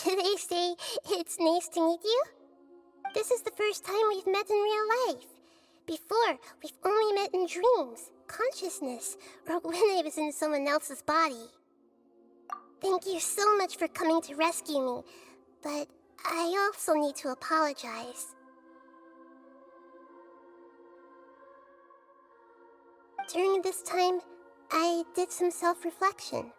They say it's nice to meet you. This is the first time we've met in real life. Before, we've only met in dreams, consciousness, or when I was in someone else's body. Thank you so much for coming to rescue me, but I also need to apologize. During this time, I did some self-reflection.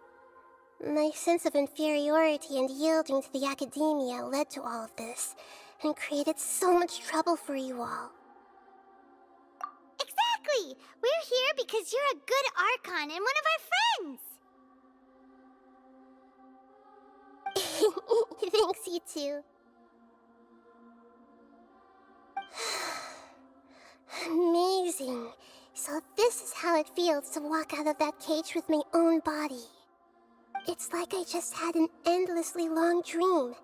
My sense of inferiority and yielding to the academia led to all of this, and created so much trouble for you all. Exactly! We're here because you're a good Archon and one of our friends! Thanks, you too. Amazing. So this is how it feels to walk out of that cage with my own body. It's like I just had an endlessly long dream.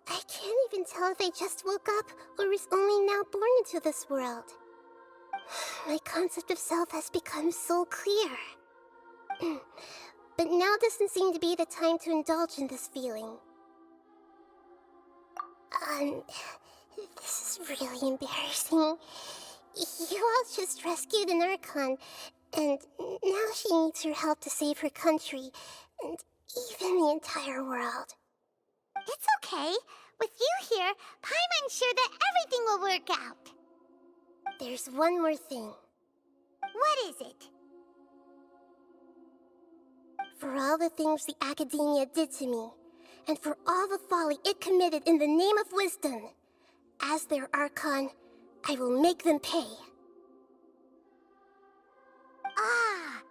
I can't even tell if I just woke up or was only now born into this world. My concept of self has become so clear. But now doesn't seem to be the time to indulge in this feeling. This is really embarrassing. You all just rescued an Archon, and now she needs your help to save her country, and even the entire world. It's okay. With you here, Paimon's sure that everything will work out. There's one more thing. What is it? For all the things the academia did to me, and for all the folly it committed in the name of wisdom, as their Archon, I will make them pay. Ah!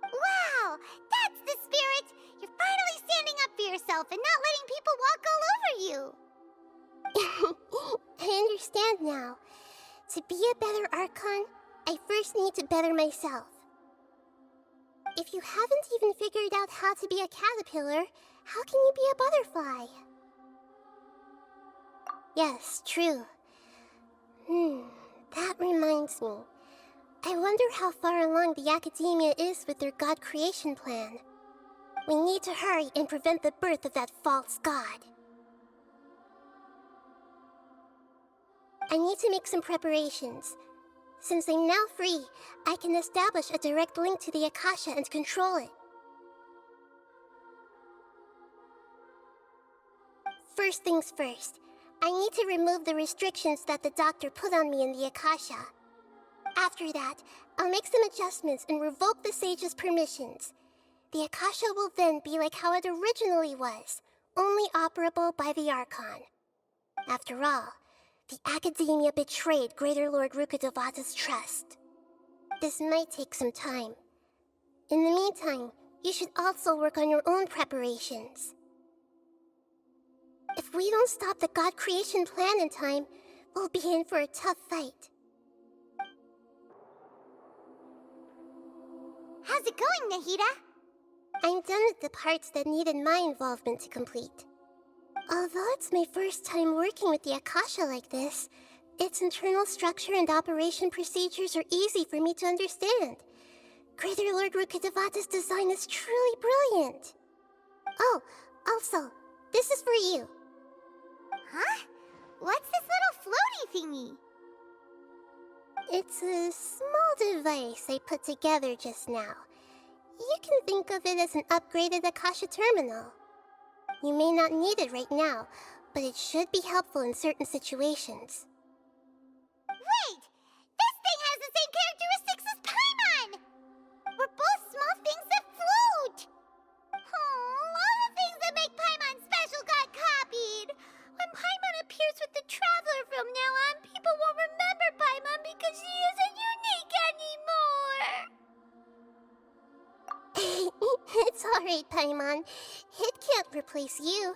Wow! That's the spirit! You're finally standing up for yourself and not letting people walk all over you! I understand now. To be a better Archon, I first need to better myself. If you haven't even figured out how to be a caterpillar, how can you be a butterfly? Yes, true. That reminds me. I wonder how far along the academia is with their god creation plan. We need to hurry and prevent the birth of that false god. I need to make some preparations. Since I'm now free, I can establish a direct link to the Akasha and control it. First things first, I need to remove the restrictions that the doctor put on me in the Akasha. After that, I'll make some adjustments and revoke the sage's permissions. The Akasha will then be like how it originally was, only operable by the Archon. After all, the academia betrayed Greater Lord Rukkhadevata's trust. This might take some time. In the meantime, you should also work on your own preparations. If we don't stop the god creation plan in time, we'll be in for a tough fight. How's it going, Nahida? I'm done with the parts that needed my involvement to complete. Although it's my first time working with the Akasha like this, its internal structure and operation procedures are easy for me to understand. Greater Lord Rukkhadevata's design is truly brilliant. Oh, also, this is for you. Huh? What's this little floaty thingy? It's a small device I put together just now. You can think of it as an upgraded Akasha terminal. You may not need it right now, but it should be helpful in certain situations. Wait! This thing has the same characteristics as Paimon! We're both small things that float! Oh, all the things that make Paimon special got copied! When Paimon appears with the Traveler from now on, people won't remember Paimon because she isn't unique anymore! It's alright, Paimon. It can't replace you.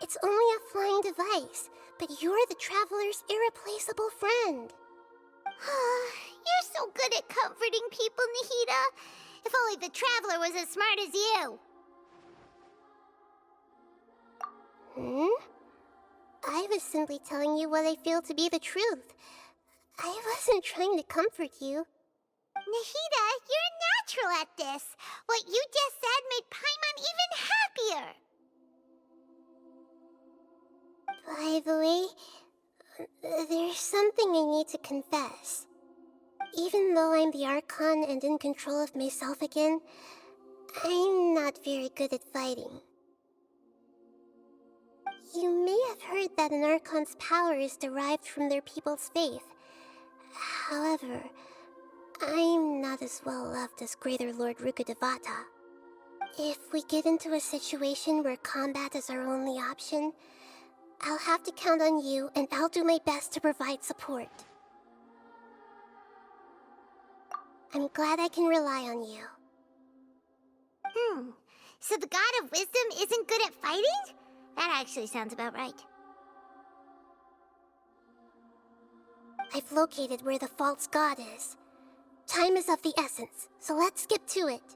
It's only a flying device, but you're the Traveler's irreplaceable friend. You're so good at comforting people, Nahida. If only the Traveler was as smart as you. I was simply telling you what I feel to be the truth. I wasn't trying to comfort you. Nahida, you're a natural at this. What you just said made Paimon even happier. By the way, there's something I need to confess. Even though I'm the Archon and in control of myself again, I'm not very good at fighting. You may have heard that an Archon's power is derived from their people's faith. However, I'm not as well loved as Greater Lord Rukkhadevata. If we get into a situation where combat is our only option, I'll have to count on you, and I'll do my best to provide support. I'm glad I can rely on you. So the God of Wisdom isn't good at fighting? That actually sounds about right. I've located where the false god is. Time is of the essence, so let's skip to it.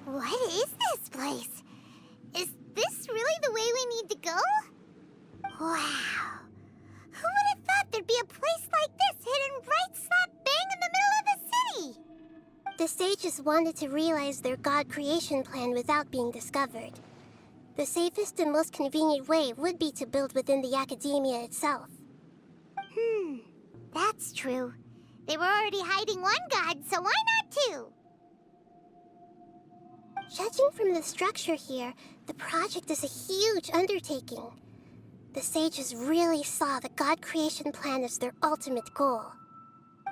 What is this place? Is this really the way we need to go? Wow. Who would have thought there'd be a place like this hidden right slap bang in the middle of the city? The sages wanted to realize their god creation plan without being discovered. The safest and most convenient way would be to build within the academia itself. That's true. They were already hiding one god, so why not two? Judging from the structure here, the project is a huge undertaking. The sages really saw the god creation plan as their ultimate goal.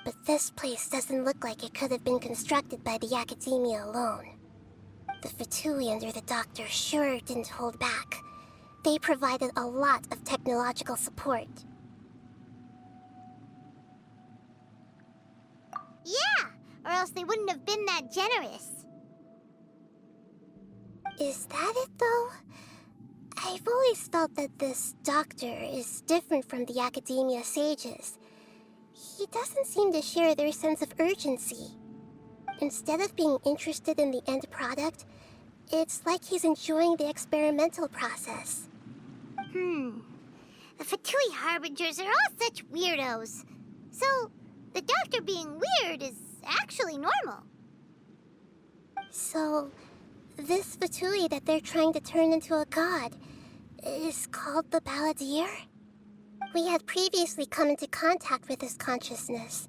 But this place doesn't look like it could have been constructed by the academia alone. The Fatui under the Doctor sure didn't hold back. They provided a lot of technological support. Yeah, or else they wouldn't have been that generous. Is that it, though? I've always felt that this Doctor is different from the academia sages. He doesn't seem to share their sense of urgency. Instead of being interested in the end product, it's like he's enjoying the experimental process. The Fatui Harbingers are all such weirdos. So, the Doctor being weird is actually normal. So, this Fatui that they're trying to turn into a god is called the balladeer? We had previously come into contact with his consciousness.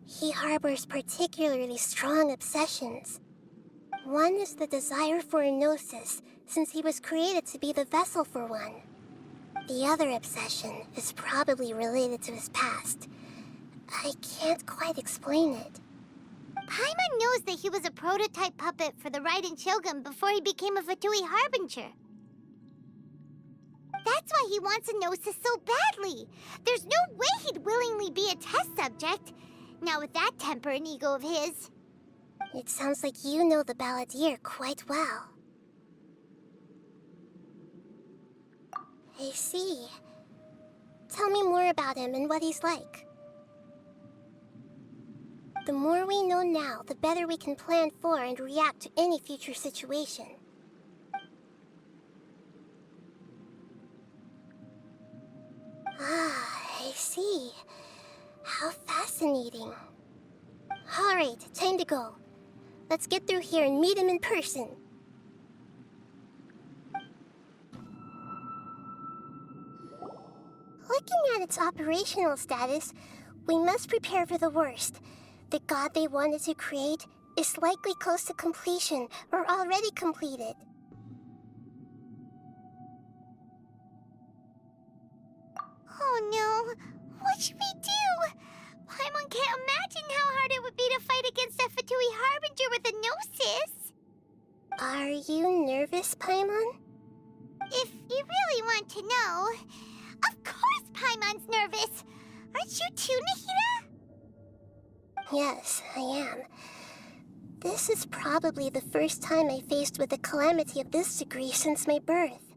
He harbors particularly strong obsessions. One is the desire for a gnosis, since he was created to be the vessel for one. The other obsession is probably related to his past. I can't quite explain it. Paimon knows that he was a prototype puppet for the Raiden Shogun before he became a Fatui Harbinger. That's why he wants a gnosis so badly. There's no way he'd willingly be a test subject. Now with that temper and ego of his. It sounds like you know the balladeer quite well. I see. Tell me more about him and what he's like. The more we know now, the better we can plan for and react to any future situation. I see. How fascinating. Alright, time to go. Let's get through here and meet him in person. Looking at its operational status, we must prepare for the worst. The god they wanted to create is likely close to completion or already completed. Oh no, what should we do? Paimon can't imagine how hard it would be to fight against a Fatui Harbinger with a gnosis. Are you nervous, Paimon? If you really want to know, of course Paimon's nervous. Aren't you too, Nahida? Yes, I am. This is probably the first time I faced with a calamity of this degree since my birth.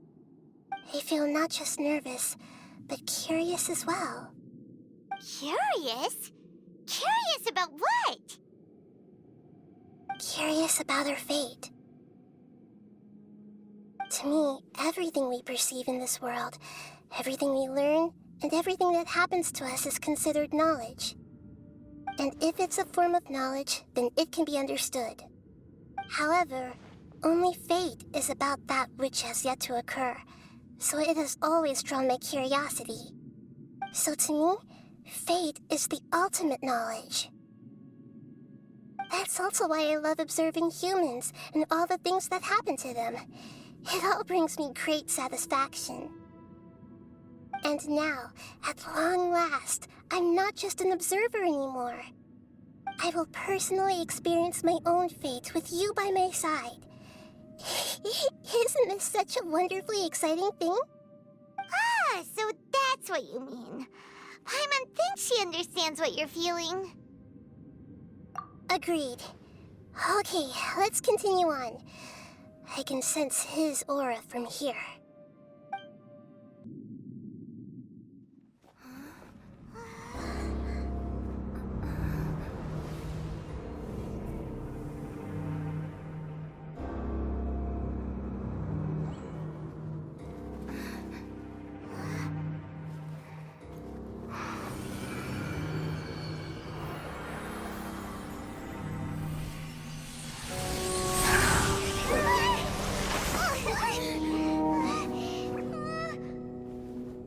I feel not just nervous, but curious as well. Curious? Curious about what? Curious about our fate. To me, everything we perceive in this world, everything we learn, and everything that happens to us is considered knowledge. And if it's a form of knowledge, then it can be understood. However, only fate is about that which has yet to occur, so it has always drawn my curiosity. So to me, fate is the ultimate knowledge. That's also why I love observing humans and all the things that happen to them. It all brings me great satisfaction. And now, at long last, I'm not just an observer anymore. I will personally experience my own fate with you by my side. Isn't this such a wonderfully exciting thing? Ah, so that's what you mean. Paimon thinks she understands what you're feeling. Agreed. Okay, let's continue on. I can sense his aura from here.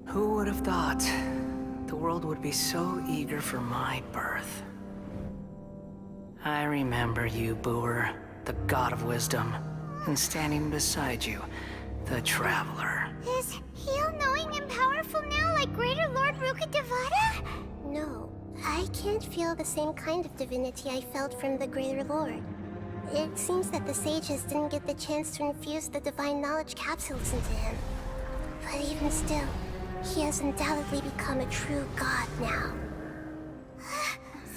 Who would have thought the world would be so eager for my birth? I remember you, Booer, the god of wisdom, and standing beside you, the traveler. Is he all-knowing and powerful now like Greater Lord Rukkhadevata? No, I can't feel the same kind of divinity I felt from the Greater Lord. It seems that the sages didn't get the chance to infuse the divine knowledge capsules into him. But even still, he has undoubtedly become a true god now.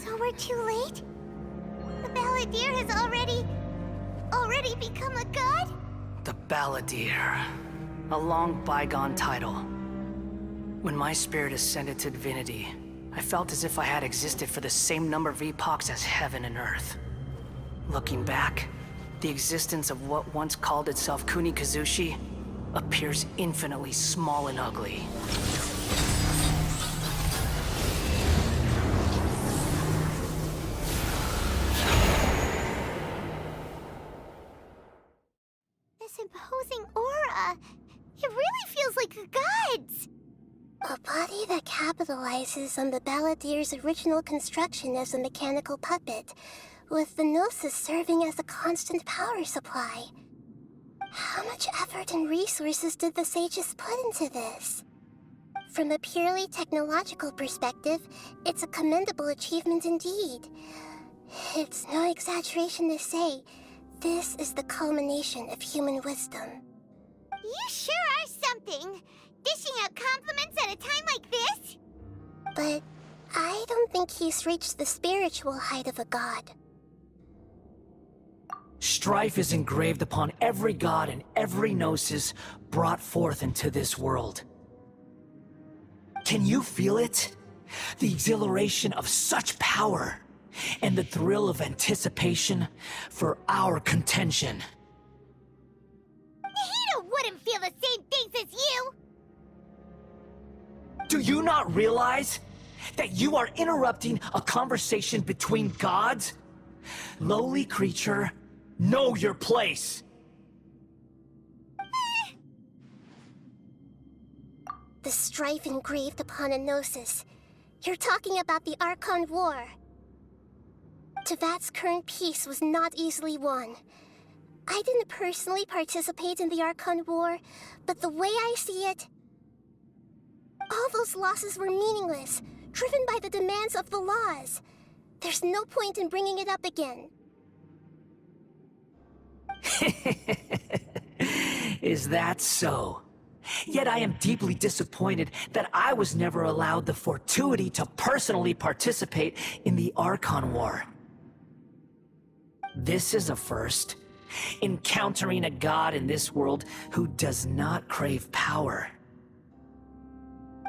So we're too late? The balladeer has already become a god? The balladeer. A long bygone title. When my spirit ascended to divinity, I felt as if I had existed for the same number of epochs as heaven and earth. Looking back, the existence of what once called itself Kunikazushi appears infinitely small and ugly. This imposing aura, it really feels like a god's. A body that capitalizes on the balladeer's original construction as a mechanical puppet, with the Gnosis serving as a constant power supply. How much effort and resources did the sages put into this? From a purely technological perspective, it's a commendable achievement indeed. It's no exaggeration to say, this is the culmination of human wisdom. You sure are something! Dishing out compliments at a time like this? But I don't think he's reached the spiritual height of a god. Strife is engraved upon every god and every gnosis brought forth into this world. Can you feel it? The exhilaration of such power, and the thrill of anticipation for our contention. Nahida wouldn't feel the same things as you! Do you not realize that you are interrupting a conversation between gods? Lowly creature, know your place! The strife engraved upon a gnosis. You're talking about the Archon War. Tevat's current peace was not easily won. I didn't personally participate in the Archon War, but the way I see it, all those losses were meaningless, driven by the demands of the laws. There's no point in bringing it up again. Is that so? Yet I am deeply disappointed that I was never allowed the fortuity to personally participate in the Archon War. This is a first. Encountering a god in this world who does not crave power.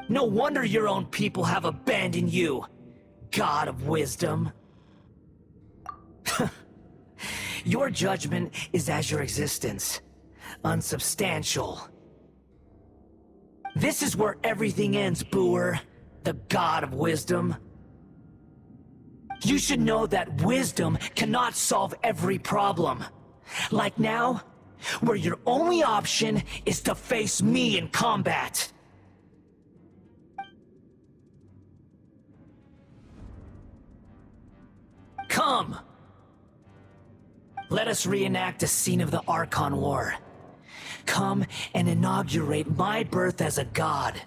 No wonder your own people have abandoned you, god of wisdom. Your judgment is as your existence, unsubstantial. This is where everything ends, Booer, the god of wisdom. You should know that wisdom cannot solve every problem. Like now, where your only option is to face me in combat. Come! Let us reenact a scene of the Archon War. Come and inaugurate my birth as a god.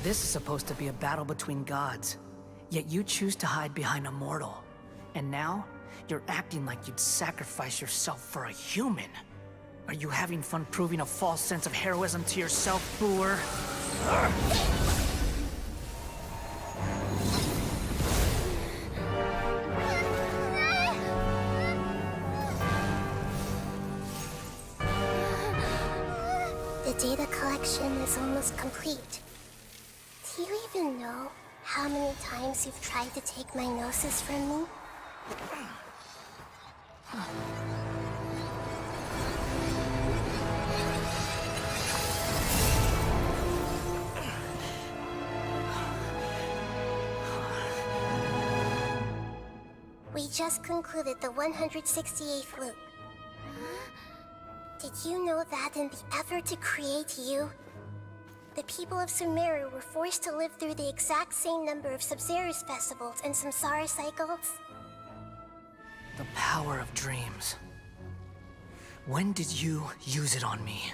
This is supposed to be a battle between gods, yet you choose to hide behind a mortal. And now, you're acting like you'd sacrifice yourself for a human. Are you having fun proving a false sense of heroism to yourself, Boor? The data collection is almost complete. Do you even know how many times you've tried to take my gnosis from me? We just concluded the 168th loop. Did you know that in the effort to create you, the people of Sumeru were forced to live through the exact same number of Sub-Zerus festivals and Samsara cycles? The power of dreams. When did you use it on me?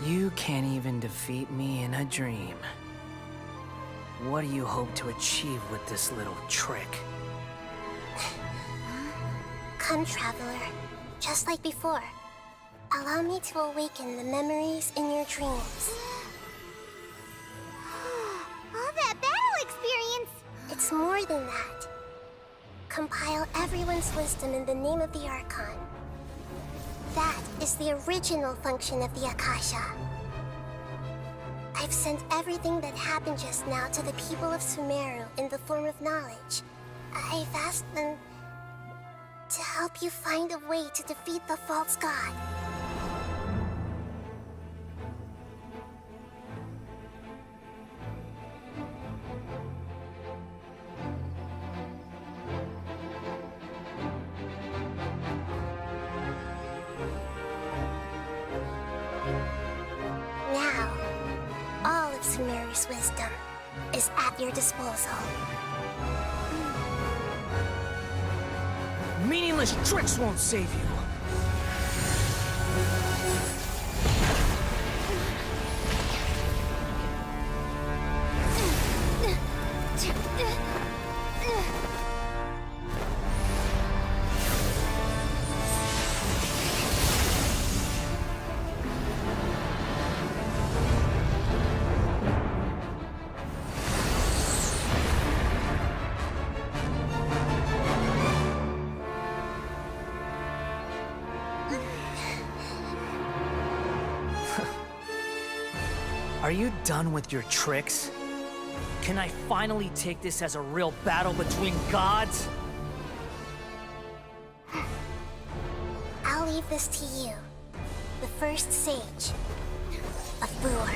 You can't even defeat me in a dream. What do you hope to achieve with this little trick? Come, Traveler. Just like before. Allow me to awaken the memories in your dreams. All that battle experience! It's more than that. Compile everyone's wisdom in the name of the Archon. That is the original function of the Akasha. I've sent everything that happened just now to the people of Sumeru in the form of knowledge. I've asked them to help you find a way to defeat the false god. Now, all of Sumeru's wisdom is at your disposal. Meaningless tricks won't save you. Are you done with your tricks? Can I finally take this as a real battle between gods? I'll leave this to you. The first sage of Boor.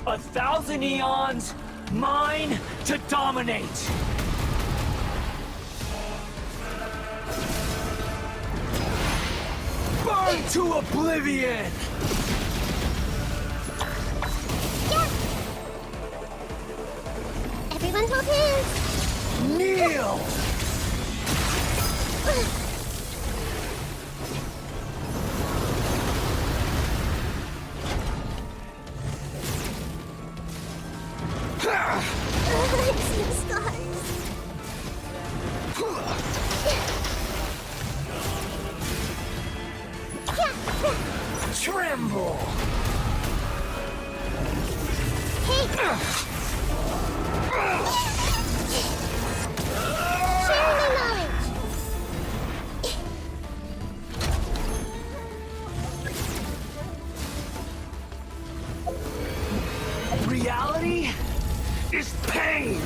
A 1,000 eons, mine to dominate! Burn to oblivion! Everyone hold hands! Kneel! I see scars. Tremble! Hey! Sharing my knowledge! Reality is pain!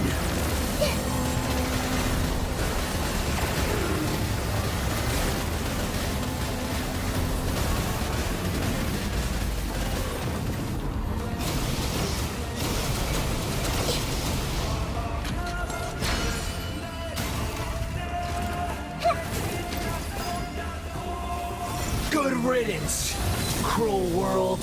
Good riddance, cruel world.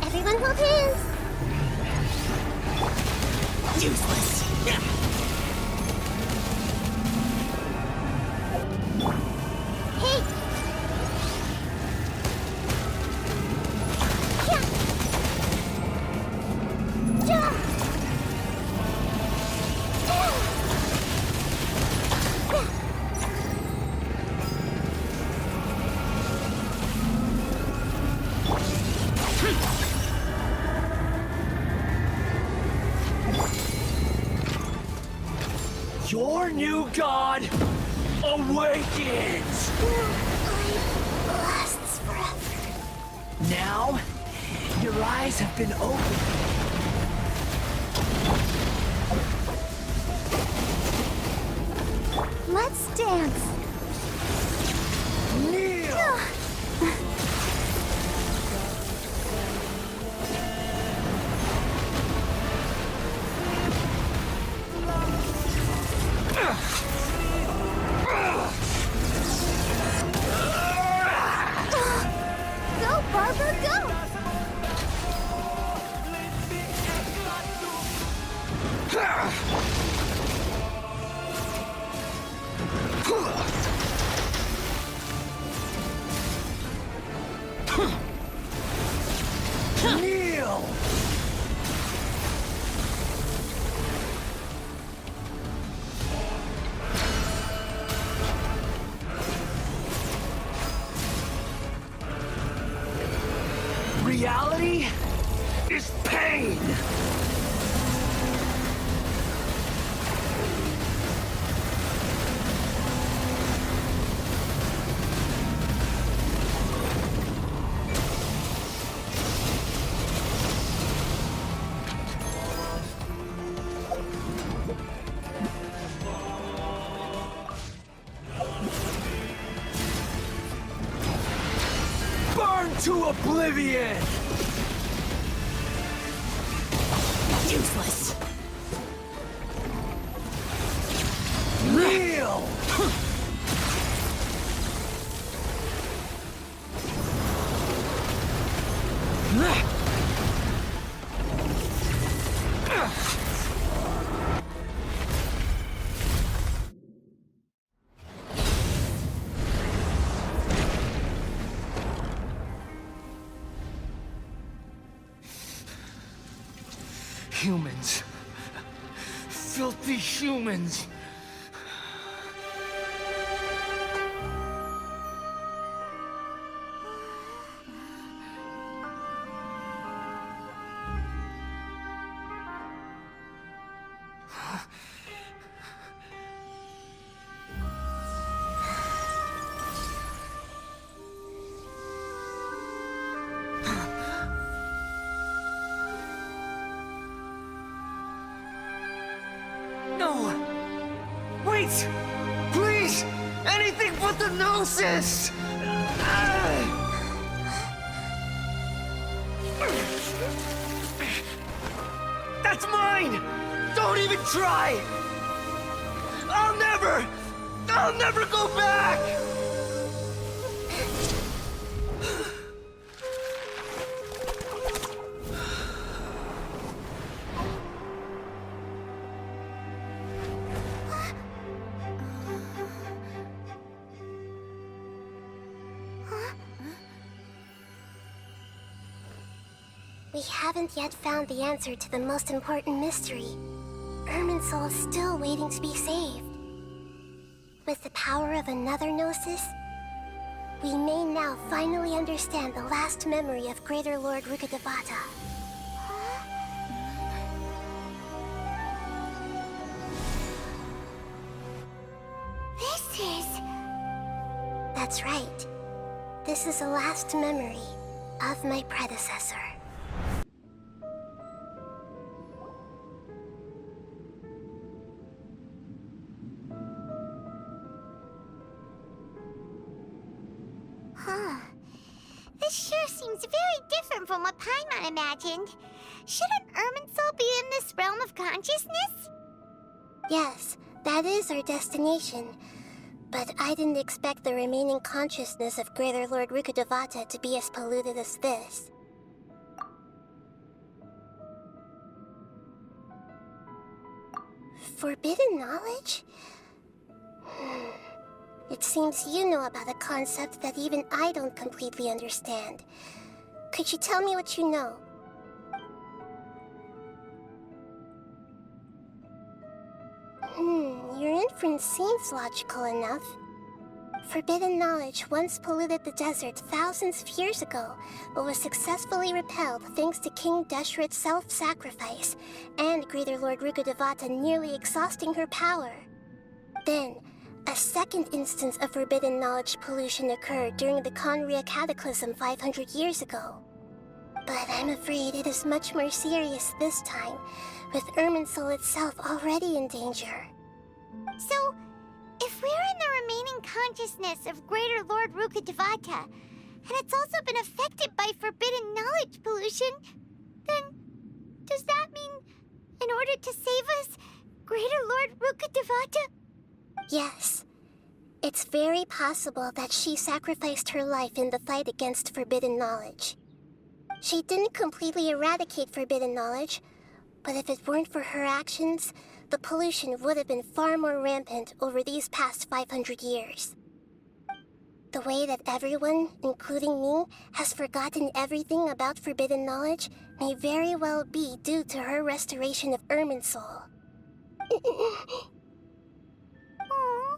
Everyone hold hands! Useless. Hey! Your new god awakens! Lasts forever. Now, your eyes have been opened. Let's dance. Kneel! Go, Barbara, go! Kneel! Reality is pain! Burn to oblivion! Useless. Kneel! Humans. Filthy humans. No! Wait! Please! Anything but the Gnosis! That's mine! Don't even try! I'll never go back! We haven't yet found the answer to the most important mystery. Irminsul is still waiting to be saved. With the power of another Gnosis, we may now finally understand the last memory of Greater Lord Rukkhadevata. This is... That's right. This is the last memory of my predecessor. Huh. This sure seems very different from what Paimon imagined. Shouldn't Irminsul be in this realm of consciousness? Yes, that is our destination. But I didn't expect the remaining consciousness of Greater Lord Rukkhadevata to be as polluted as this. Forbidden knowledge? It seems you know about a concept that even I don't completely understand. Could you tell me what you know? Your inference seems logical enough. Forbidden knowledge once polluted the desert thousands of years ago, but was successfully repelled thanks to King Deshret's self-sacrifice, and Greater Lord Rukkhadevata nearly exhausting her power. Then, a second instance of forbidden knowledge pollution occurred during the Conria Cataclysm 500 years ago. But I'm afraid it is much more serious this time, with Irminsul itself already in danger. So, if we're in the remaining consciousness of Greater Lord Rukkhadevata, and it's also been affected by forbidden knowledge pollution, then does that mean, in order to save us, Greater Lord Rukkhadevata? Yes. It's very possible that she sacrificed her life in the fight against forbidden knowledge. She didn't completely eradicate forbidden knowledge, but if it weren't for her actions, the pollution would have been far more rampant over these past 500 years. The way that everyone, including me, has forgotten everything about forbidden knowledge may very well be due to her restoration of Irminsul. Aw,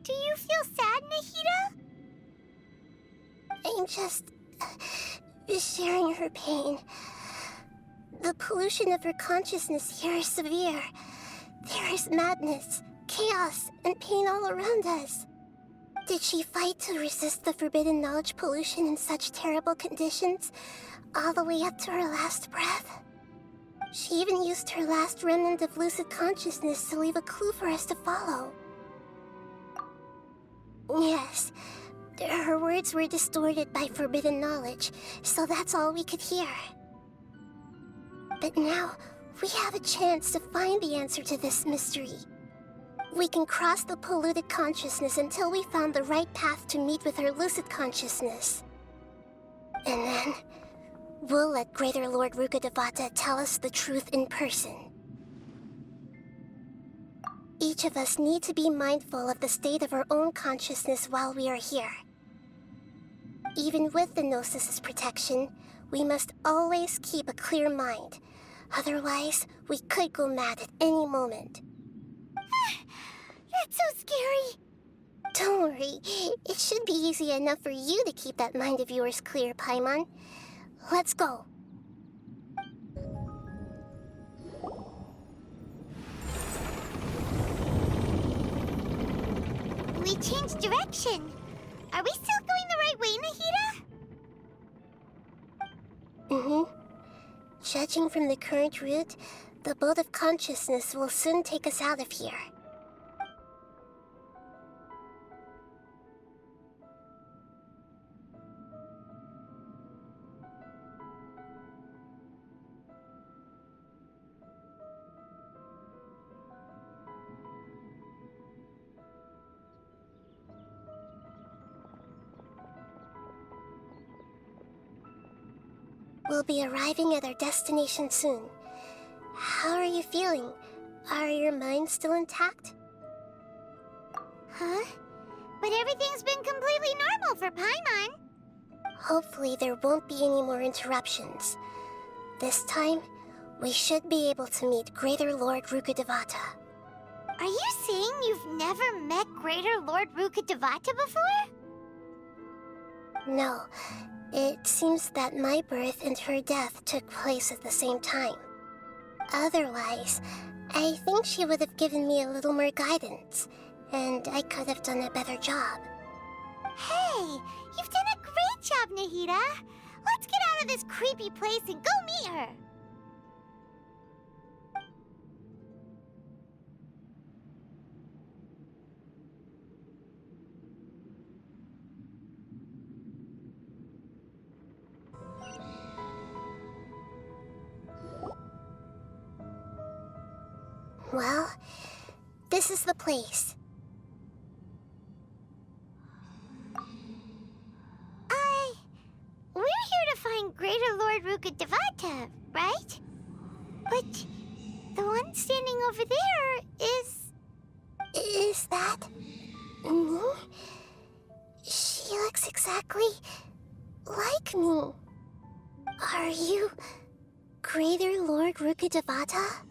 do you feel sad, Nahida? I'm just sharing her pain. The pollution of her consciousness here is severe. There is madness, chaos, and pain all around us. Did she fight to resist the forbidden knowledge pollution in such terrible conditions, all the way up to her last breath? She even used her last remnant of lucid consciousness to leave a clue for us to follow. Yes, her words were distorted by forbidden knowledge, so that's all we could hear. But now, we have a chance to find the answer to this mystery. We can cross the polluted consciousness until we found the right path to meet with her lucid consciousness. And then, we'll let Greater Lord Rukkhadevata tell us the truth in person. Each of us need to be mindful of the state of our own consciousness while we are here. Even with the Gnosis's protection, we must always keep a clear mind. Otherwise, we could go mad at any moment. That's so scary. Don't worry, it should be easy enough for you to keep that mind of yours clear, Paimon. Let's go. We changed direction. Are we still going the right way, Nahida? Mm-hmm. Judging from the current route, The boat of consciousness will soon take us out of here. We'll be arriving at our destination soon. How are you feeling? Are your minds still intact? Huh? But everything's been completely normal for Paimon. Hopefully there won't be any more interruptions. This time, we should be able to meet Greater Lord Rukkhadevata. Are you saying you've never met Greater Lord Rukkhadevata before? No, it seems that my birth and her death took place at the same time. Otherwise, I think she would have given me a little more guidance, and I could have done a better job. Hey, you've done a great job, Nahida. Let's get out of this creepy place and go meet her. Well, this is the place. We're here to find Greater Lord Rukkhadevata, right? But the one standing over there is... Is that me? She looks exactly like me. Are you Greater Lord Rukkhadevata?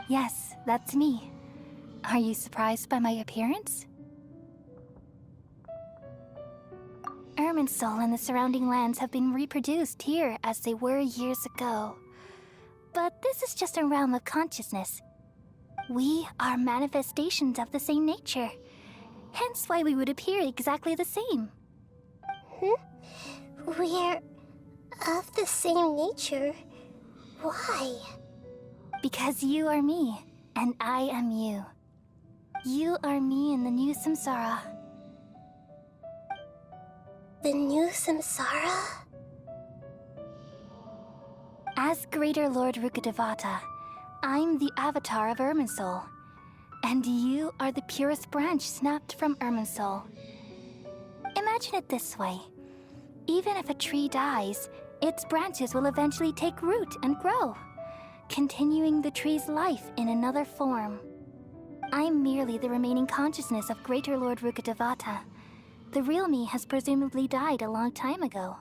Yes, that's me. Are you surprised by my appearance? Irminsul and the surrounding lands have been reproduced here as they were years ago. But this is just a realm of consciousness. We are manifestations of the same nature. Hence why we would appear exactly the same. We're of the same nature. Why? Because you are me, and I am you. You are me in the new samsara. The new samsara? As Greater Lord Rukkhadevata, I'm the avatar of Irminsul, and you are the purest branch snapped from Irminsul. Imagine it this way. Even if a tree dies, its branches will eventually take root and grow, continuing the tree's life in another form. I'm merely the remaining consciousness of Greater Lord Rukkhadevata. The real me has presumably died a long time ago.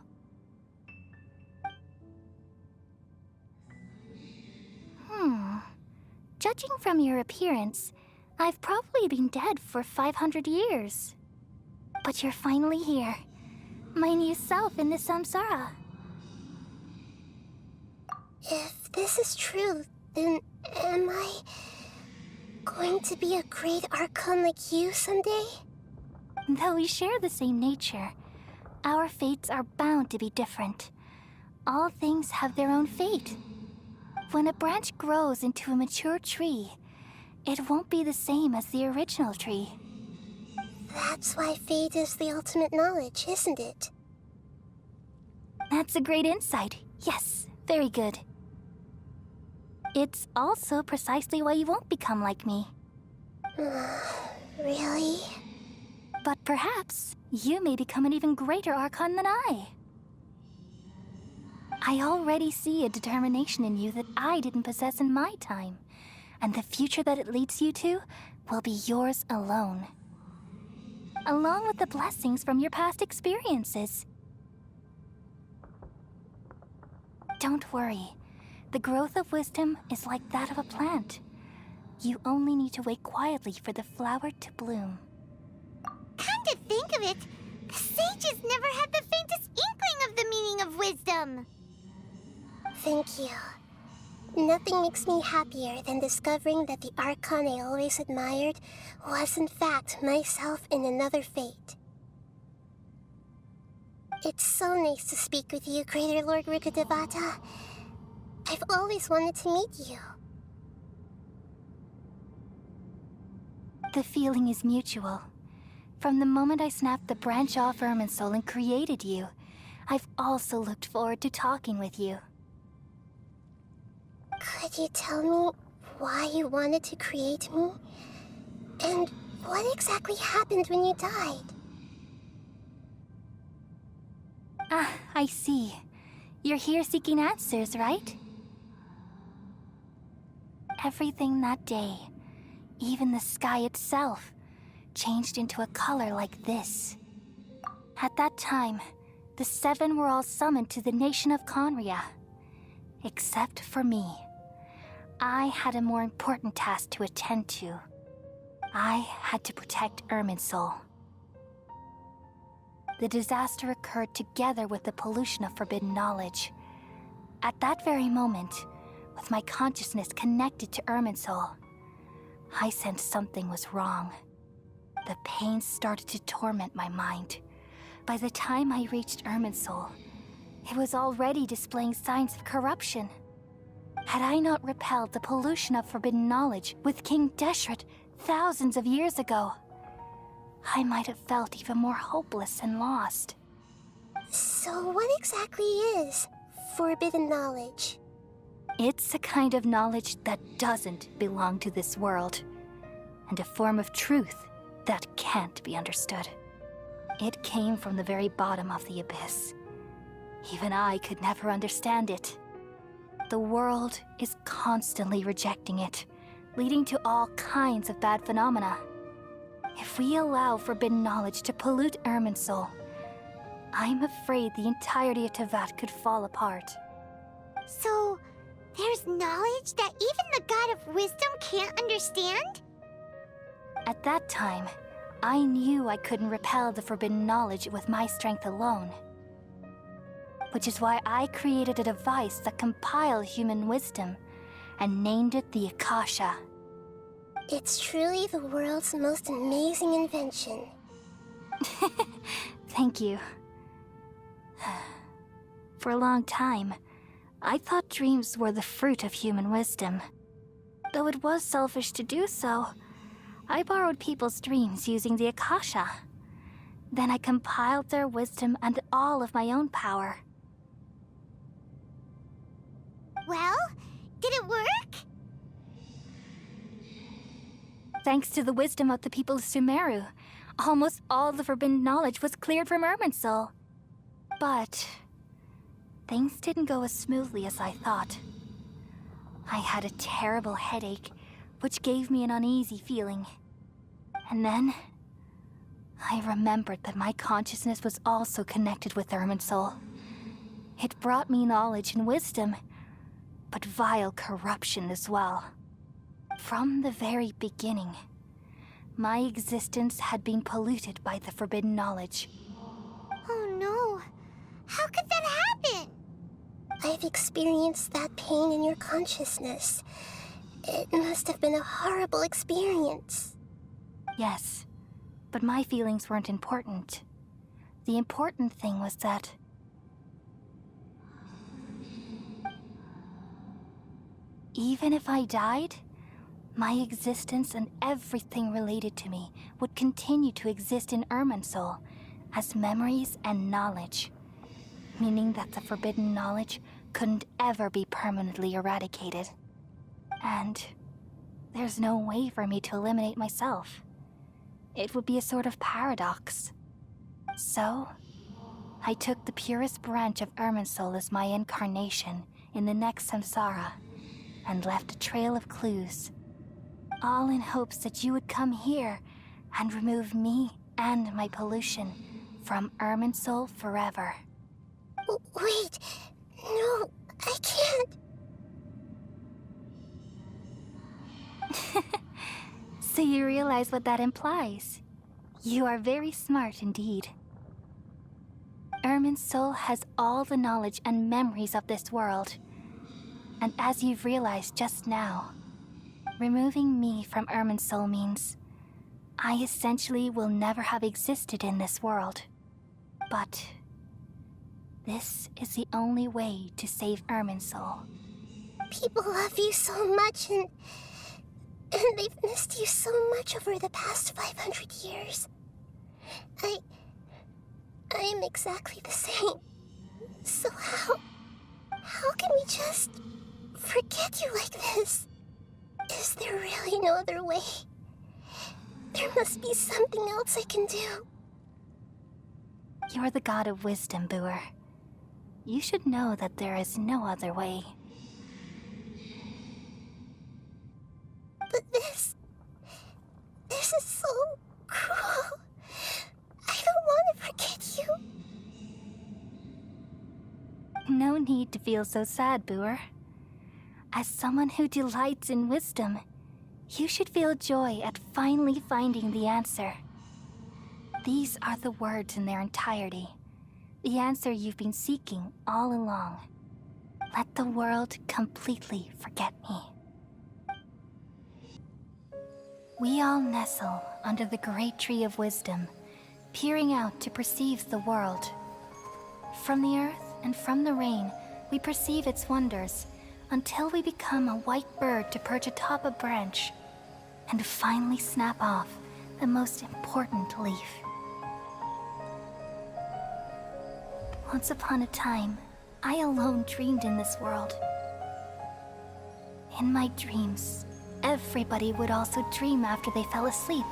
Judging from your appearance, I've probably been dead for 500 years. But you're finally here. My new self in the samsara. If this is true, then am I going to be a great Archon like you someday? Though we share the same nature, our fates are bound to be different. All things have their own fate. When a branch grows into a mature tree, it won't be the same as the original tree. That's why fate is the ultimate knowledge, isn't it? That's a great insight. Yes, very good. It's also precisely why you won't become like me. Really? But perhaps you may become an even greater Archon than I. I already see a determination in you that I didn't possess in my time, and the future that it leads you to will be yours alone. Along with the blessings from your past experiences. Don't worry. The growth of wisdom is like that of a plant. You only need to wait quietly for the flower to bloom. Come to think of it, the sages never had the faintest inkling of the meaning of wisdom. Thank you. Nothing makes me happier than discovering that the Archon I always admired was in fact myself in another fate. It's so nice to speak with you, Greater Lord Rukkhadevata. I've always wanted to meet you. The feeling is mutual. From the moment I snapped the branch off Irminsul and created you, I've also looked forward to talking with you. Could you tell me why you wanted to create me? And what exactly happened when you died? Ah, I see. You're here seeking answers, right? Everything that day, even the sky itself, changed into a color like this. At that time, the seven were all summoned to the nation of Conria. Except for me. I had a more important task to attend to. I had to protect Irminsul. The disaster occurred together with the pollution of forbidden knowledge. At that very moment, with my consciousness connected to Irminsul, I sensed something was wrong. The pain started to torment my mind. By the time I reached Irminsul, it was already displaying signs of corruption. Had I not repelled the pollution of forbidden knowledge with King Deshret thousands of years ago, I might have felt even more hopeless and lost. So what exactly is forbidden knowledge? It's a kind of knowledge that doesn't belong to this world, and a form of truth that can't be understood. It came from the very bottom of the abyss. Even I could never understand it. The world is constantly rejecting it, leading to all kinds of bad phenomena. If we allow forbidden knowledge to pollute Irminsul, I'm afraid the entirety of Teyvat could fall apart. So, there's knowledge that even the God of Wisdom can't understand? At that time, I knew I couldn't repel the forbidden knowledge with my strength alone. Which is why I created a device that compiled human wisdom and named it the Akasha. It's truly the world's most amazing invention. Thank you. For a long time, I thought dreams were the fruit of human wisdom. Though it was selfish to do so, I borrowed people's dreams using the Akasha. Then I compiled their wisdom and all of my own power. Well, did it work? Thanks to the wisdom of the people of Sumeru, almost all the forbidden knowledge was cleared from Irminsul. But things didn't go as smoothly as I thought. I had a terrible headache, which gave me an uneasy feeling. And then I remembered that my consciousness was also connected with Irminsul. It brought me knowledge and wisdom, but vile corruption as well. From the very beginning, my existence had been polluted by the forbidden knowledge. Oh no. How could that happen? I've experienced that pain in your consciousness. It must have been a horrible experience. Yes, but my feelings weren't important. The important thing was that even if I died, my existence and everything related to me would continue to exist in Irminsul as memories and knowledge, meaning that the forbidden knowledge couldn't ever be permanently eradicated. And there's no way for me to eliminate myself. It would be a sort of paradox. So, I took the purest branch of Irminsul as my incarnation in the next samsara and left a trail of clues, all in hopes that you would come here and remove me and my pollution from Irminsul forever. Wait, no, I can't. So you realize what that implies. You are very smart indeed. Irminsul has all the knowledge and memories of this world. And as you've realized just now, removing me from Irminsul means I essentially will never have existed in this world. But this is the only way to save Irminsul. People love you so much, and And they've missed you so much over the past 500 years. I am exactly the same. So how can we just forget you like this? Is there really no other way? There must be something else I can do. You're the god of wisdom, Booer. You should know that there is no other way. But this is so cruel. I don't want to forget you. No need to feel so sad, Booer. As someone who delights in wisdom, you should feel joy at finally finding the answer. These are the words in their entirety. The answer you've been seeking all along. Let the world completely forget me. We all nestle under the great tree of wisdom, peering out to perceive the world. From the earth and from the rain, we perceive its wonders, until we become a white bird to perch atop a branch, and finally snap off the most important leaf. Once upon a time, I alone dreamed in this world. In my dreams, everybody would also dream after they fell asleep.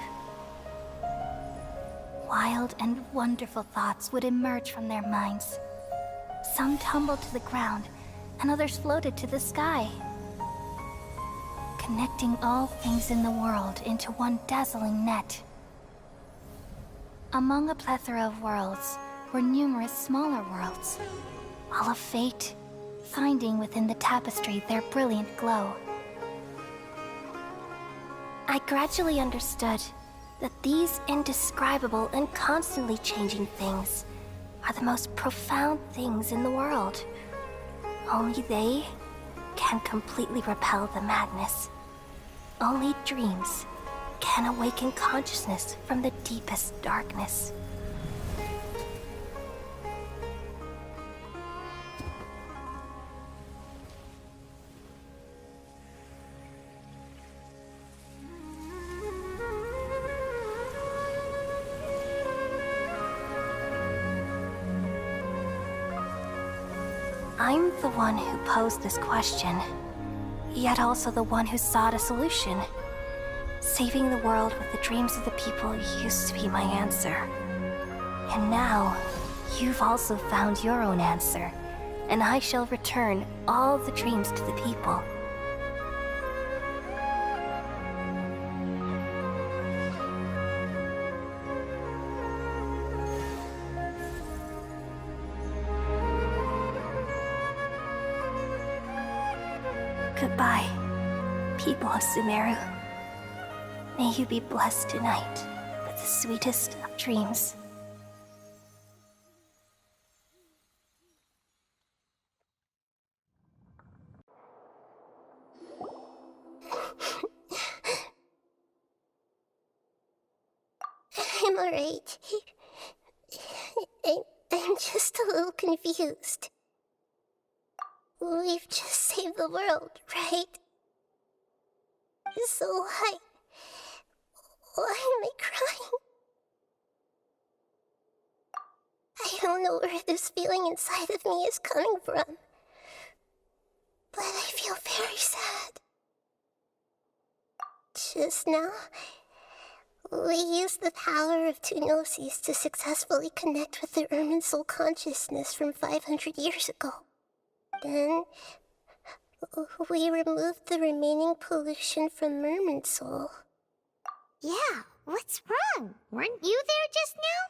Wild and wonderful thoughts would emerge from their minds. Some tumbled to the ground, and others floated to the sky, connecting all things in the world into one dazzling net. Among a plethora of worlds were numerous smaller worlds, all of fate, finding within the tapestry their brilliant glow. I gradually understood that these indescribable and constantly changing things are the most profound things in the world. Only they can completely repel the madness. Only dreams can awaken consciousness from the deepest darkness. I'm the one who posed this question, yet also the one who sought a solution. Saving the world with the dreams of the people used to be my answer. And now, you've also found your own answer, and I shall return all the dreams to the people. Goodbye, people of Sumeru. May you be blessed tonight with the sweetest of dreams. I'm alright. I'm just a little confused. We've just saved the world, right? So why am I crying? I don't know where this feeling inside of me is coming from, but I feel very sad. Just now, we used the power of two gnosis to successfully connect with the Irminsul consciousness from 500 years ago. Then, we removed the remaining pollution from Irminsul. Yeah, what's wrong? Weren't you there just now?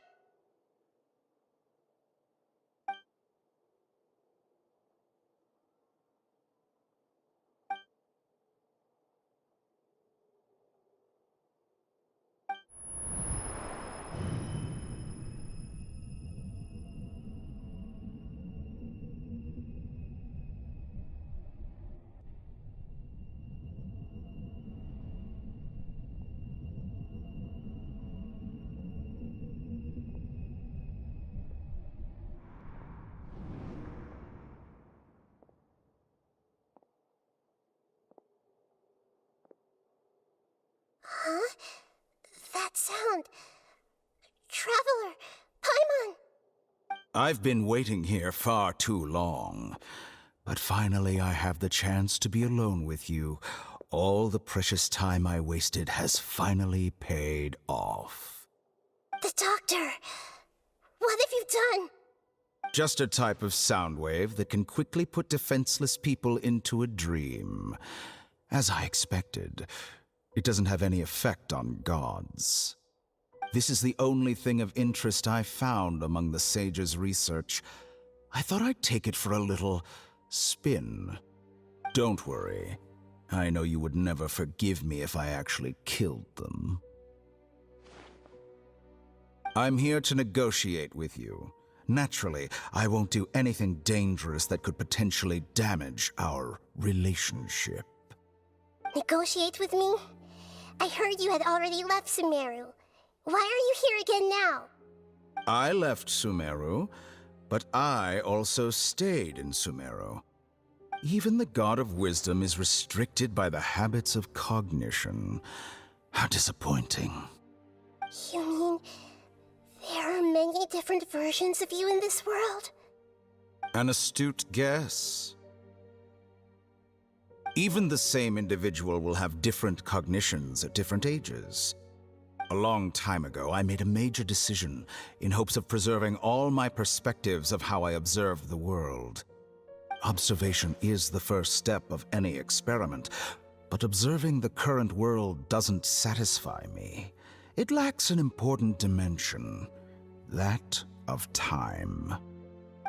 Huh? That sound. Traveler! Paimon! I've been waiting here far too long. But finally I have the chance to be alone with you. All the precious time I wasted has finally paid off. The doctor! What have you done? Just a type of sound wave that can quickly put defenseless people into a dream. As I expected, it doesn't have any effect on gods. This is the only thing of interest I found among the sage's research. I thought I'd take it for a little spin. Don't worry. I know you would never forgive me if I actually killed them. I'm here to negotiate with you. Naturally, I won't do anything dangerous that could potentially damage our relationship. Negotiate with me? I heard you had already left Sumeru. Why are you here again now? I left Sumeru, but I also stayed in Sumeru. Even the God of Wisdom is restricted by the habits of cognition. How disappointing. You mean there are many different versions of you in this world? An astute guess. Even the same individual will have different cognitions at different ages. A long time ago, I made a major decision in hopes of preserving all my perspectives of how I observed the world. Observation is the first step of any experiment, but observing the current world doesn't satisfy me. It lacks an important dimension, that of time.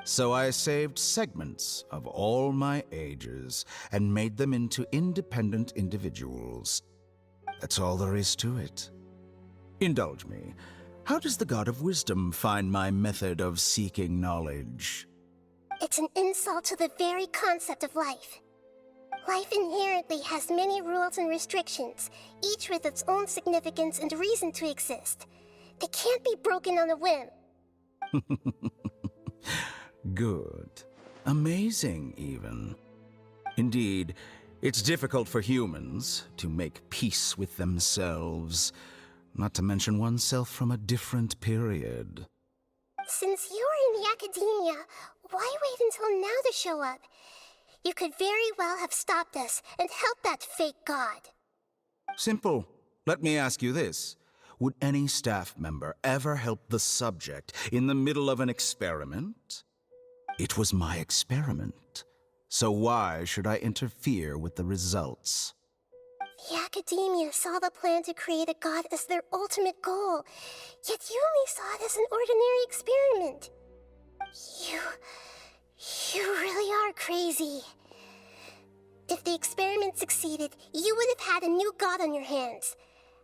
So I saved segments of all my ages and made them into independent individuals. That's all there is to it. Indulge me. How does the God of Wisdom find my method of seeking knowledge? It's an insult to the very concept of life. Life inherently has many rules and restrictions, each with its own significance and reason to exist. They can't be broken on a whim. Good. Amazing, even. Indeed, it's difficult for humans to make peace with themselves, not to mention oneself from a different period. Since you were in the academia, why wait until now to show up? You could very well have stopped us and helped that fake god. Simple. Let me ask you this. Would any staff member ever help the subject in the middle of an experiment? It was my experiment. So why should I interfere with the results? The academia saw the plan to create a god as their ultimate goal, yet you only saw it as an ordinary experiment. You really are crazy. If the experiment succeeded, you would have had a new god on your hands.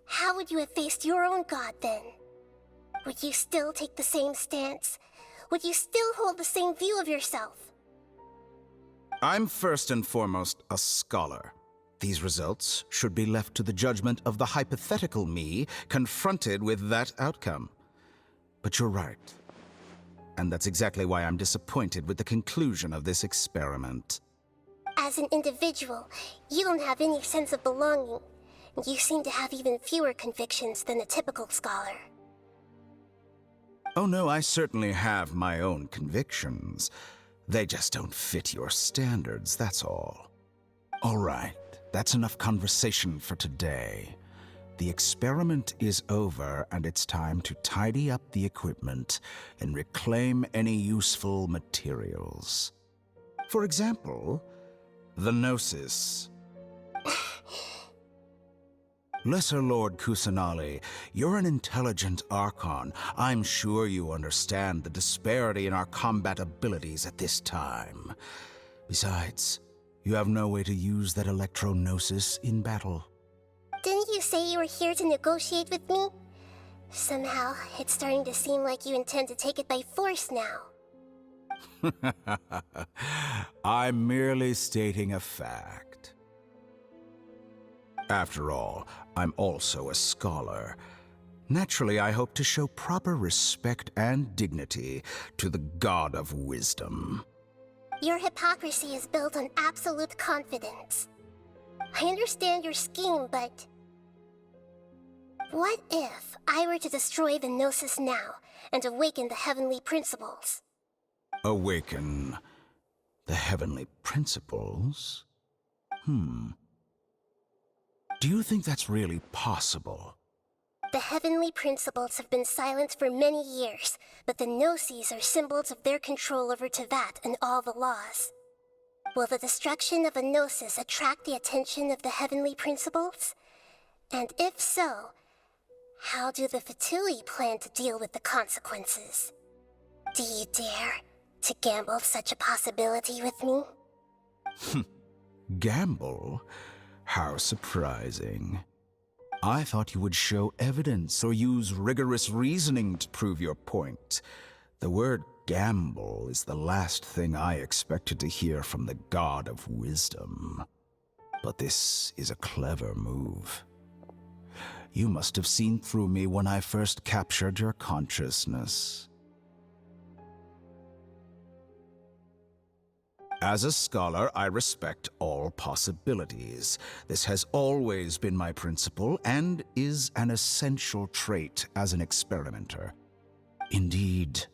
How would you have faced your own god then? Would you still take the same stance? Would you still hold the same view of yourself? I'm first and foremost a scholar. These results should be left to the judgment of the hypothetical me confronted with that outcome. But you're right. And that's exactly why I'm disappointed with the conclusion of this experiment. As an individual, you don't have any sense of belonging. You seem to have even fewer convictions than a typical scholar. Oh no, I certainly have my own convictions. They just don't fit your standards, that's all. All right, that's enough conversation for today. The experiment is over, and it's time to tidy up the equipment and reclaim any useful materials. For example, the Gnosis. Lesser Lord Kusanali, you're an intelligent Archon. I'm sure you understand the disparity in our combat abilities at this time. Besides, you have no way to use that Electro-Gnosis in battle. Didn't you say you were here to negotiate with me? Somehow, it's starting to seem like you intend to take it by force now. I'm merely stating a fact. After all, I'm also a scholar. Naturally, I hope to show proper respect and dignity to the God of Wisdom. Your hypocrisy is built on absolute confidence. I understand your scheme, but What if I were to destroy the Gnosis now and awaken the heavenly principles? Awaken the heavenly principles? Do you think that's really possible? The heavenly principles have been silent for many years, but the Gnosis are symbols of their control over Tevat and all the laws. Will the destruction of a Gnosis attract the attention of the heavenly principles? And if so, how do the Fatui plan to deal with the consequences? Do you dare to gamble such a possibility with me? Gamble? How surprising. I thought you would show evidence or use rigorous reasoning to prove your point. The word gamble is the last thing I expected to hear from the god of wisdom. But this is a clever move. You must have seen through me when I first captured your consciousness. As a scholar, I respect all possibilities. This has always been my principle and is an essential trait as an experimenter. Indeed,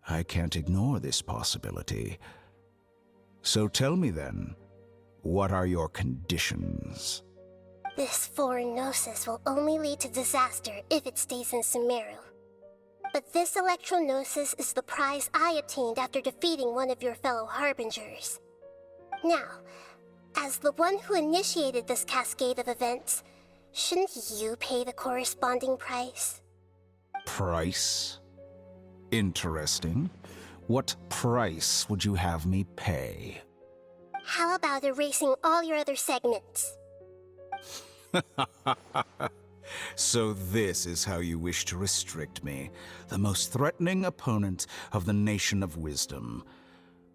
I can't ignore this possibility. So tell me then, what are your conditions? This foreign Gnosis will only lead to disaster if it stays in Sumeru. But this Electro-Gnosis is the prize I obtained after defeating one of your fellow Harbingers. Now, as the one who initiated this cascade of events, shouldn't you pay the corresponding price? Price? Interesting. What price would you have me pay? How about erasing all your other segments? So this is how you wish to restrict me, the most threatening opponent of the Nation of Wisdom.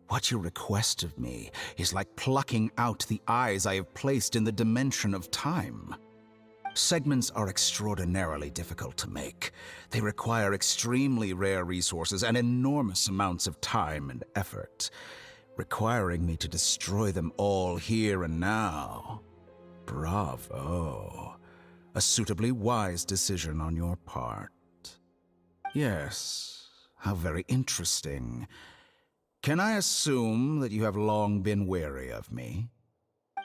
What you request of me is like plucking out the eyes I have placed in the dimension of time. Segments are extraordinarily difficult to make. They require extremely rare resources and enormous amounts of time and effort, requiring me to destroy them all here and now. Bravo. A suitably wise decision on your part. Yes, how very interesting. Can I assume that you have long been wary of me?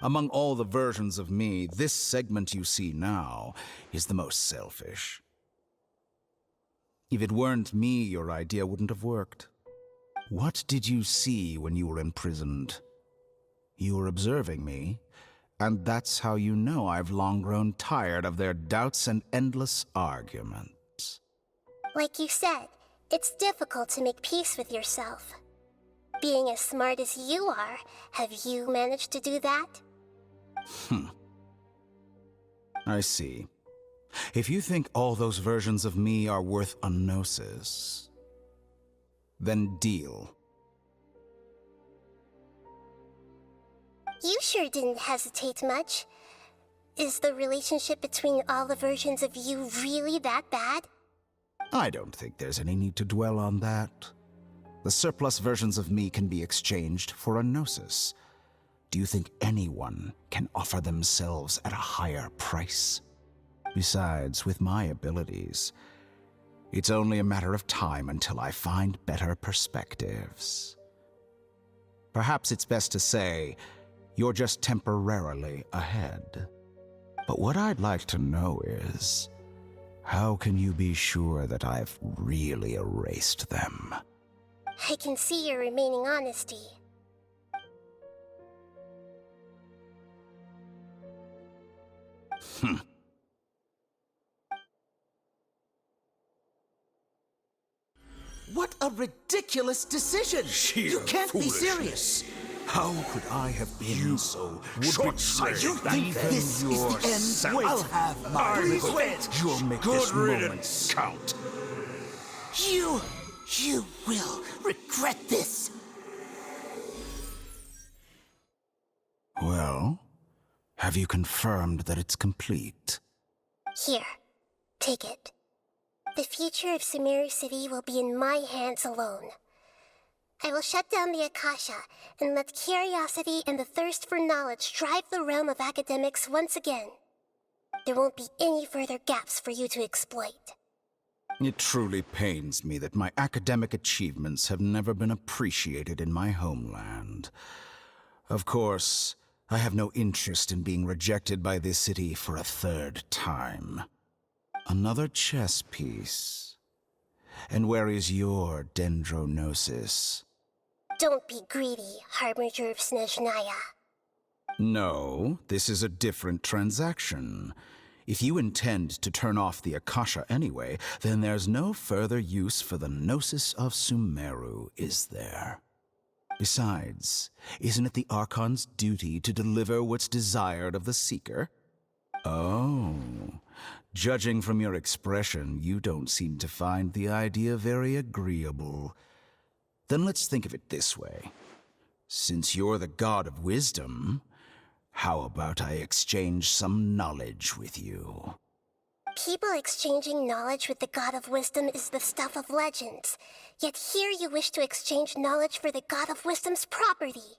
Among all the versions of me, this segment you see now is the most selfish. If it weren't me, your idea wouldn't have worked. What did you see when you were imprisoned? You were observing me. And that's how you know I've long grown tired of their doubts and endless arguments. Like you said, it's difficult to make peace with yourself. Being as smart as you are, have you managed to do that? I see. If you think all those versions of me are worth a gnosis, then deal. You sure didn't hesitate much. Is the relationship between all the versions of you really that bad? I don't think there's any need to dwell on that. The surplus versions of me can be exchanged for a gnosis. Do you think anyone can offer themselves at a higher price? Besides, with my abilities, it's only a matter of time until I find better perspectives. Perhaps it's best to say, you're just temporarily ahead. But what I'd like to know is, how can you be sure that I've really erased them? I can see your remaining honesty. What a ridiculous decision! You can't be serious! How could I have been so short-sighted? You think this is the end? I'll have my revenge! You'll make this moment count. You will regret this! Well, have you confirmed that it's complete? Here, take it. The future of Sumeru City will be in my hands alone. I will shut down the Akasha and let curiosity and the thirst for knowledge drive the realm of academics once again. there won't be any further gaps for you to exploit. It truly pains me that my academic achievements have never been appreciated in my homeland. Of course, I have no interest in being rejected by this city for a third time. Another chess piece. And where is your dendronosis? Don't be greedy, Harbinger of Snezhnaya. No, this is a different transaction. If you intend to turn off the Akasha anyway, then there's no further use for the Gnosis of Sumeru, is there? Besides, isn't it the Archon's duty to deliver what's desired of the Seeker? Oh, judging from your expression, you don't seem to find the idea very agreeable. Then let's think of it this way. Since you're the god of wisdom, how about I exchange some knowledge with you? People exchanging knowledge with the God of Wisdom is the stuff of legends. Yet here you wish to exchange knowledge for the God of Wisdom's property.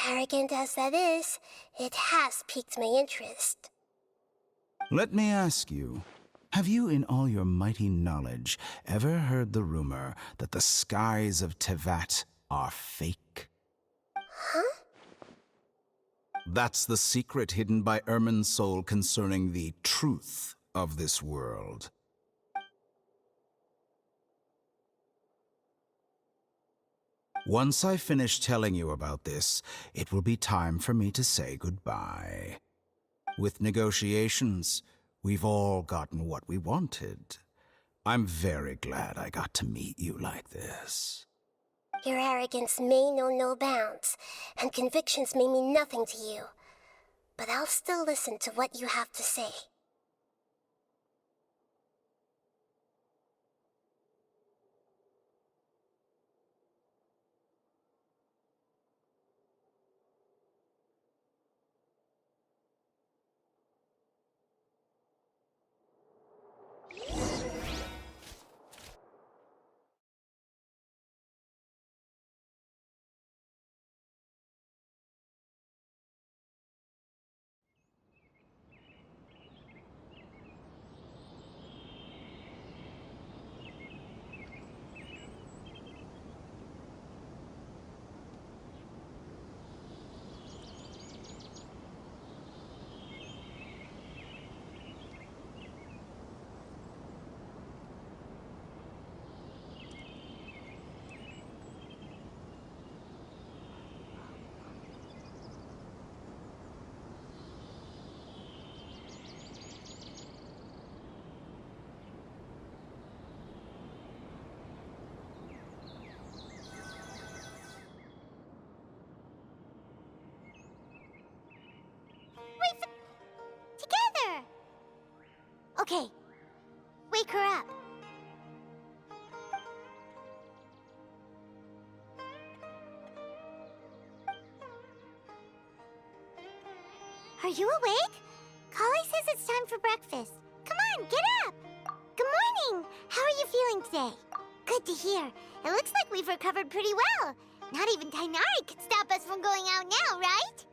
Arrogant as that is, it has piqued my interest. Let me ask you, have you in all your mighty knowledge ever heard the rumor that the skies of Tevat are fake? Huh? That's the secret hidden by Irminsul concerning the truth of this world. Once I finish telling you about this, it will be time for me to say goodbye. With negotiations, we've all gotten what we wanted. I'm very glad I got to meet you like this. Your arrogance may know no bounds, and convictions may mean nothing to you. But I'll still listen to what you have to say. Together! Okay, wake her up. Are you awake? Kali says it's time for breakfast. Come on, get up! Good morning! How are you feeling today? Good to hear. It looks like we've recovered pretty well. Not even Tainari could stop us from going out now, right?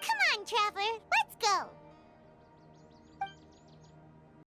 Come on, Traveler, let's go!